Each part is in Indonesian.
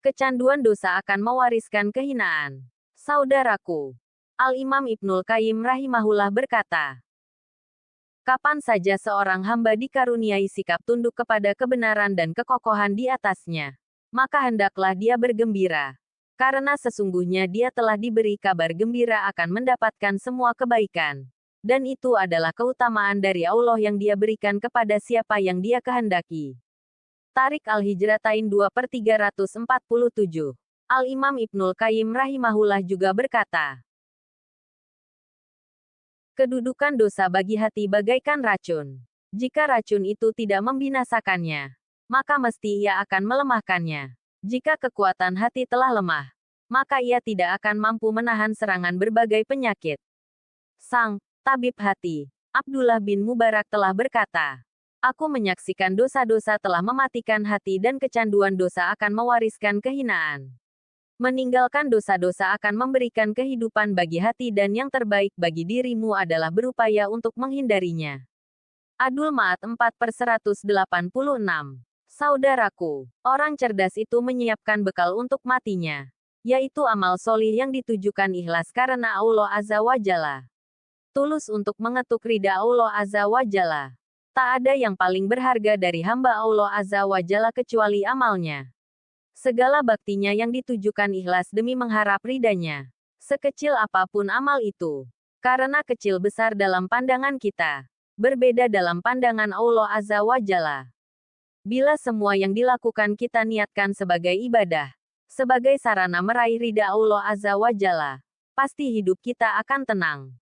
Kecanduan dosa akan mewariskan kehinaan. Saudaraku, Al-Imam Ibnul Qayyim rahimahullah berkata, kapan saja seorang hamba dikaruniai sikap tunduk kepada kebenaran dan kekokohan di atasnya, maka hendaklah dia bergembira. Karena sesungguhnya dia telah diberi kabar gembira akan mendapatkan semua kebaikan. Dan itu adalah keutamaan dari Allah yang dia berikan kepada siapa yang dia kehendaki. Tarik Al-Hijratain 2/347. Al-Imam Ibnul Qayyim rahimahullah juga berkata, kedudukan dosa bagi hati bagaikan racun. Jika racun itu tidak membinasakannya, maka mesti ia akan melemahkannya. Jika kekuatan hati telah lemah, maka ia tidak akan mampu menahan serangan berbagai penyakit. Sang tabib hati, Abdullah bin Mubarak telah berkata, aku menyaksikan dosa-dosa telah mematikan hati dan kecanduan dosa akan mewariskan kehinaan. Meninggalkan dosa-dosa akan memberikan kehidupan bagi hati dan yang terbaik bagi dirimu adalah berupaya untuk menghindarinya. Adul Ma'ad 4/186. Saudaraku, orang cerdas itu menyiapkan bekal untuk matinya, yaitu amal solih yang ditujukan ikhlas karena Allah Azza wa Jalla. Tulus untuk mengetuk ridha Allah Azza wa Jalla. Tak ada yang paling berharga dari hamba Allah Azza wa Jalla kecuali amalnya. Segala baktinya yang ditujukan ikhlas demi mengharap ridhanya. Sekecil apapun amal itu. Karena kecil besar dalam pandangan kita. Berbeda dalam pandangan Allah Azza wa Jalla. Bila semua yang dilakukan kita niatkan sebagai ibadah, sebagai sarana meraih ridha Allah Azza wa Jalla, pasti hidup kita akan tenang.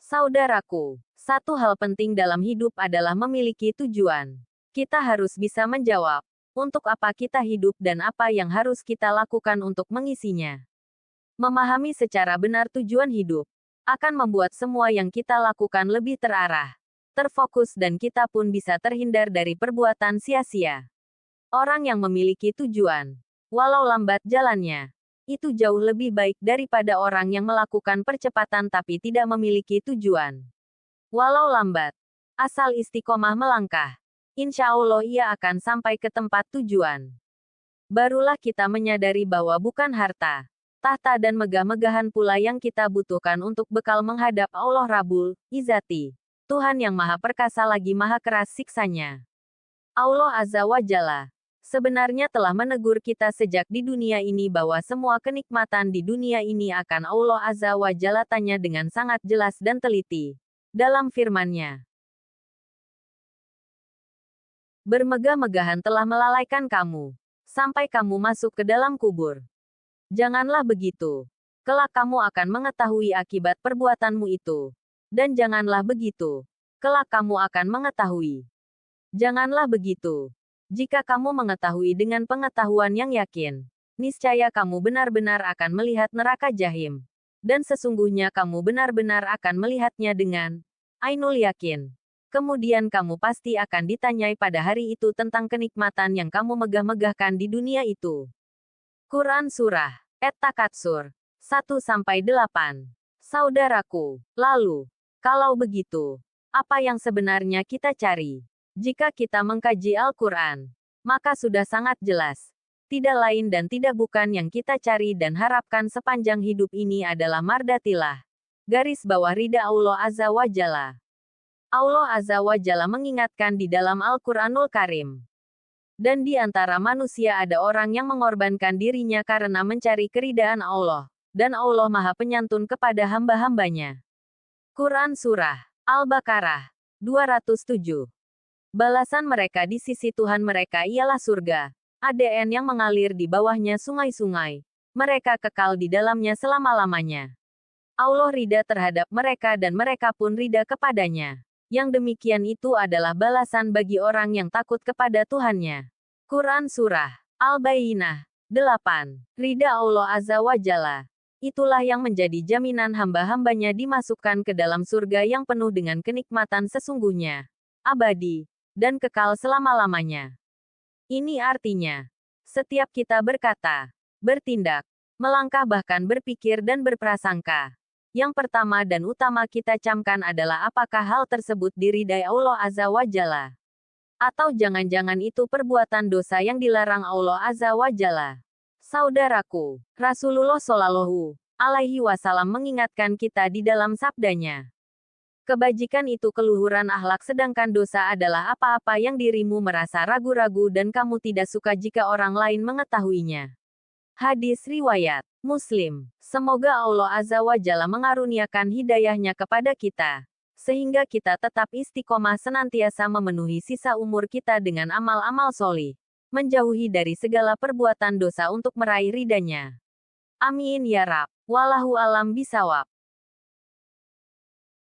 Saudaraku, satu hal penting dalam hidup adalah memiliki tujuan. Kita harus bisa menjawab, untuk apa kita hidup dan apa yang harus kita lakukan untuk mengisinya. Memahami secara benar tujuan hidup, akan membuat semua yang kita lakukan lebih terarah, terfokus dan kita pun bisa terhindar dari perbuatan sia-sia. Orang yang memiliki tujuan, walau lambat jalannya, itu jauh lebih baik daripada orang yang melakukan percepatan tapi tidak memiliki tujuan. Walau lambat, asal istiqomah melangkah, insya Allah ia akan sampai ke tempat tujuan. Barulah kita menyadari bahwa bukan harta, tahta dan megah-megahan pula yang kita butuhkan untuk bekal menghadap Allah Rabbul Izzati, Tuhan yang maha perkasa lagi maha keras siksanya. Allah Azza wa Jalla sebenarnya telah menegur kita sejak di dunia ini bahwa semua kenikmatan di dunia ini akan Allah Azza wa Jalla tanya dengan sangat jelas dan teliti. Dalam firman-Nya, bermegah-megahan telah melalaikan kamu, sampai kamu masuk ke dalam kubur. Janganlah begitu. Kelak kamu akan mengetahui akibat perbuatanmu itu. Dan janganlah begitu. Kelak kamu akan mengetahui. Janganlah begitu. Jika kamu mengetahui dengan pengetahuan yang yakin, niscaya kamu benar-benar akan melihat neraka jahim. Dan sesungguhnya kamu benar-benar akan melihatnya dengan ainul yakin. Kemudian kamu pasti akan ditanyai pada hari itu tentang kenikmatan yang kamu megah-megahkan di dunia itu. Quran Surah At-Takatsur 1-8. Saudaraku, lalu, kalau begitu, apa yang sebenarnya kita cari? Jika kita mengkaji Al-Quran, maka sudah sangat jelas. Tidak lain dan tidak bukan yang kita cari dan harapkan sepanjang hidup ini adalah mardatilah. Garis bawah ridha Allah Azza wa Jalla. Allah Azza wa Jalla mengingatkan di dalam Al-Quranul Karim. Dan di antara manusia ada orang yang mengorbankan dirinya karena mencari keridaan Allah. Dan Allah maha penyantun kepada hamba-hambanya. Quran Surah Al-Baqarah 207. Balasan mereka di sisi Tuhan mereka ialah surga. ADN yang mengalir di bawahnya sungai-sungai. Mereka kekal di dalamnya selama-lamanya. Allah ridha terhadap mereka dan mereka pun ridha kepadanya. Yang demikian itu adalah balasan bagi orang yang takut kepada Tuhannya. Quran Surah Al-Bayyinah 8. Ridha Allah Azza wa Jalla. Itulah yang menjadi jaminan hamba-hambanya dimasukkan ke dalam surga yang penuh dengan kenikmatan sesungguhnya, abadi, dan kekal selama-lamanya. Ini artinya, setiap kita berkata, bertindak, melangkah bahkan berpikir dan berprasangka. Yang pertama dan utama kita camkan adalah apakah hal tersebut diridai Allah Azza wa Jalla. Atau jangan-jangan itu perbuatan dosa yang dilarang Allah Azza wa Jalla. Saudaraku, Rasulullah Shallallahu Alaihi Wasallam mengingatkan kita di dalam sabdanya. Kebajikan itu keluhuran akhlak sedangkan dosa adalah apa-apa yang dirimu merasa ragu-ragu dan kamu tidak suka jika orang lain mengetahuinya. Hadis riwayat Muslim. Semoga Allah Azza wa Jalla mengaruniakan hidayahnya kepada kita, sehingga kita tetap istiqomah senantiasa memenuhi sisa umur kita dengan amal-amal solih, menjauhi dari segala perbuatan dosa untuk meraih ridhanya. Amin ya Rabb. Wallahu alam bisawab.